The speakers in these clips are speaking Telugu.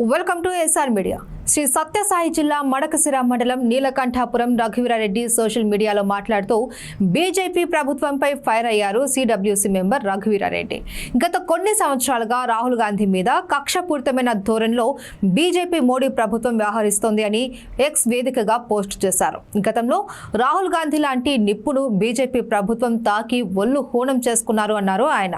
Welcome to SR media. Shri Sathya Sai జిల్లా మడకశిర మండలం నీలకంఠాపురం రఘువీరారెడ్డి సోషల్ మీడియాలో మాట్లాడుతూ బీజేపీ ప్రభుత్వంపై ఫైర్ అయ్యారు సిడబ్ల్యూసీ మెంబర్ రఘువీరారెడ్డి. గత కొన్ని సంవత్సరాలుగా రాహుల్ గాంధీ మీద కక్షపూరితమైన ధోరణిలో బీజేపీ మోడీ ప్రభుత్వం వ్యవహరిస్తోంది అని ఎక్స్ వేదికగా పోస్ట్ చేశారు. గతంలో రాహుల్ గాంధీ లాంటి నిప్పును బీజేపీ ప్రభుత్వం తాకి ఒళ్ళు హూనం చేసుకున్నారు అన్నారు ఆయన.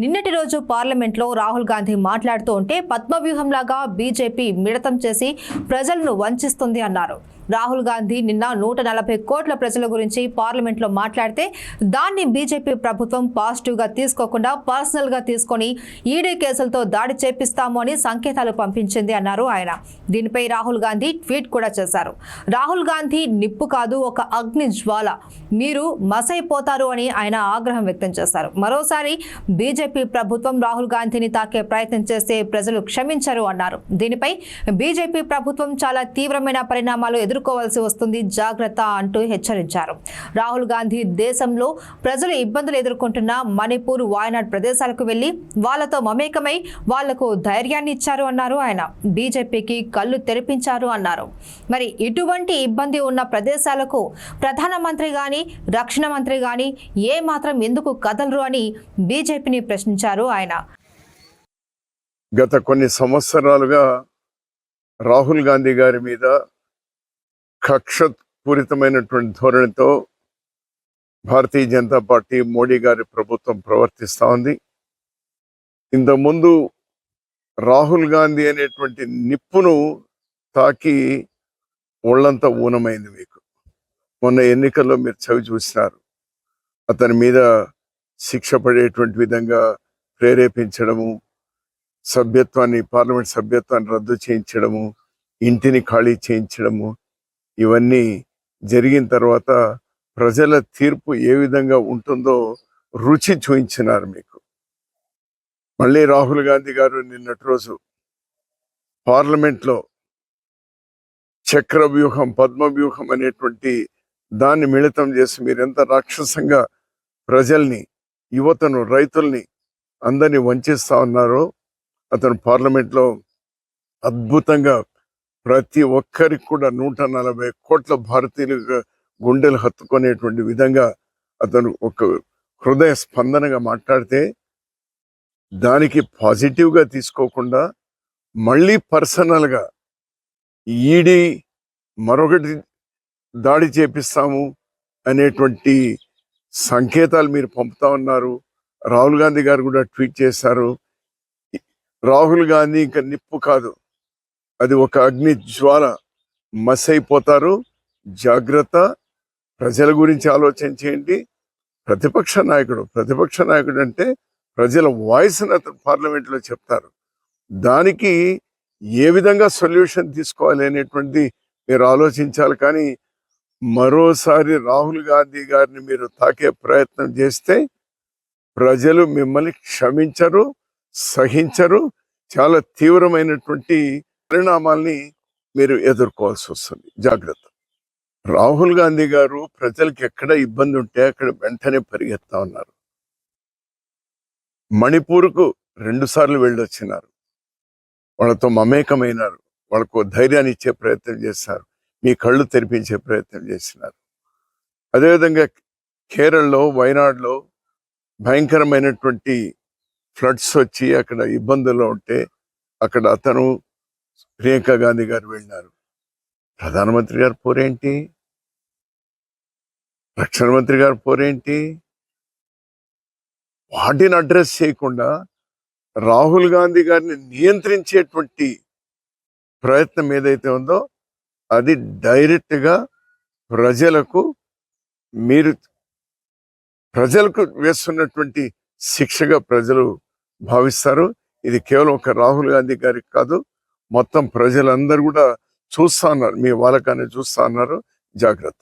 నిన్నటి రోజు పార్లమెంట్లో రాహుల్ గాంధీ మాట్లాడుతూ ఉంటే పద్మవ్యూహంలాగా బీజేపీ మిడతం చేసి ప్రజలను వంచిస్తుంది అన్నారు. రాహుల్ గాంధీ నిన్న 140 కోట్ల ప్రజల గురించి పార్లమెంట్లో మాట్లాడితే దాన్ని బీజేపీ ప్రభుత్వం పాజిటివ్గా తీసుకోకుండా పర్సనల్గా తీసుకొని ఈడీ కేసులతో దాడి చేపిస్తాము అని సంకేతాలు పంపించింది అన్నారు ఆయన. దీనిపై రాహుల్ గాంధీ ట్వీట్ కూడా చేశారు. రాహుల్ గాంధీ నిప్పు కాదు, ఒక అగ్ని జ్వాల, మీరు మసైపోతారు అని ఆయన ఆగ్రహం వ్యక్తం చేశారు. మరోసారి బీజేపీ ప్రభుత్వం రాహుల్ గాంధీని తాకే ప్రయత్నం చేస్తే ప్రజలు క్షమించరు అన్నారు. దీనిపై బీజేపీ ప్రభుత్వం చాలా తీవ్రమైన పరిణామాలు ఎదుర్కోవాల్సి వస్తుంది, జాగ్రత్త అంటూ హెచ్చరించారు. రాహుల్ గాంధీ దేశంలో ప్రజలు ఇబ్బందులు ఎదుర్కొంటున్న మణిపూర్, వాయనాడ్ ప్రదేశాలకు వెళ్లి వాళ్లతో మమేకమై వాళ్లకు ధైర్యాన్ని ఇచ్చారు అన్నారు ఆయన. బీజేపీకి కళ్ళు తెరిపించారు అన్నారు. మరి ఇటువంటి ఇబ్బంది ఉన్న ప్రదేశాలకు ప్రధానమంత్రి గాని రక్షణ మంత్రి గాని ఏ మాత్రం ఎందుకు కదలరు అని బీజేపీని ప్రశ్నించారు ఆయన. గత కొన్ని సంవత్సరాలుగా రాహుల్ గాంధీ గారి మీద కక్షపూరితమైనటువంటి ధోరణితో భారతీయ జనతా పార్టీ, మోడీ గారి ప్రభుత్వం ప్రవర్తిస్తూ ఉంది. ఇంతకుముందు రాహుల్ గాంధీ అనేటువంటి నిప్పును తాకి ఒళ్ళంతా ఊనమైంది. మీకు మొన్న ఎన్నికల్లో మీరు చవి చూసినారు. అతని మీద శిక్ష పడేటువంటి విధంగా ప్రేరేపించడము, పార్లమెంట్ సభ్యత్వాన్ని రద్దు చేయించడము, ఇంటిని ఖాళీ చేయించడము, ఇవన్నీ జరిగిన తర్వాత ప్రజల తీర్పు ఏ విధంగా ఉంటుందో రుచి చూయించినారు మీకు. మళ్ళీ రాహుల్ గాంధీ గారు నిన్నటి రోజు పార్లమెంట్లో చక్రవ్యూహం, పద్మవ్యూహం అనేటువంటి దాన్ని మిళితం చేసి మీరు ఎంత రాక్షసంగా ప్రజల్ని, యువతను, రైతుల్ని అందరినీ వంచిస్తా ఉన్నారో అతను పార్లమెంట్లో అద్భుతంగా ప్రతి ఒక్కరికి కూడా 140 కోట్ల భారతీయులు గుండెలు హత్తుకునేటువంటి విధంగా అతను ఒక హృదయ స్పందనగా మాట్లాడితే దానికి పాజిటివ్గా తీసుకోకుండా మళ్ళీ పర్సనల్గా ఈడీ మరొకటి దాడి చేపిస్తాము అనేటువంటి సంకేతాలు మీరు పంపుతా ఉన్నారు. రాహుల్ గాంధీ గారు కూడా ట్వీట్ చేశారు. రాహుల్ గాంధీ ఇంకా నిప్పు కాదు, అది ఒక అగ్ని జ్వాల, మసైపోతారు, జాగ్రత్త, ప్రజల గురించి ఆలోచన చేయండి. ప్రతిపక్ష నాయకుడు అంటే ప్రజల వాయిస్ని అతను పార్లమెంట్లో చెప్తారు. దానికి ఏ విధంగా సొల్యూషన్ తీసుకోవాలి అనేటువంటిది మీరు ఆలోచించాలి. కానీ మరోసారి రాహుల్ గాంధీ గారిని మీరు తాకే ప్రయత్నం చేస్తే ప్రజలు మిమ్మల్ని క్షమించరు, సహించరు. చాలా తీవ్రమైనటువంటి పరిణామాల్ని మీరు ఎదుర్కోవాల్సి వస్తుంది. జాగ్రత్త. రాహుల్ గాంధీ గారు ప్రజలకు ఎక్కడ ఇబ్బంది ఉంటే అక్కడ వెంటనే పరిగెత్తా ఉన్నారు. మణిపూర్కు 2 సార్లు వెళ్ళొచ్చినారు. వాళ్ళతో మమేకమైనారు. వాళ్ళకు ధైర్యాన్ని ఇచ్చే ప్రయత్నం చేశారు. మీ కళ్ళు తెరిపించే ప్రయత్నం చేసినారు. అదేవిధంగా కేరళలో, వయనాడ్లో భయంకరమైనటువంటి ఫ్లడ్స్ వచ్చి అక్కడ ఇబ్బందుల్లో ఉంటే అక్కడ అతను, ప్రియాంక గాంధీ గారు వెళ్ళినారు. ప్రధానమంత్రి గారు పోరేంటి? రక్షణ మంత్రి గారు పోరేంటి? వాటిని అడ్రస్ చేయకుండా రాహుల్ గాంధీ గారిని నియంత్రించేటువంటి ప్రయత్నం ఏదైతే ఉందో అది డైరెక్ట్గా ప్రజలకు వేస్తున్నటువంటి శిక్షగా ప్రజలు భావిస్తారు. ఇది కేవలం ఒక రాహుల్ గాంధీ గారికి కాదు, మొత్తం ప్రజలందరూ కూడా చూస్తా ఉన్నారు. మీ వాళ్ళకాన్ని చూస్తా ఉన్నారు. జాగ్రత్త.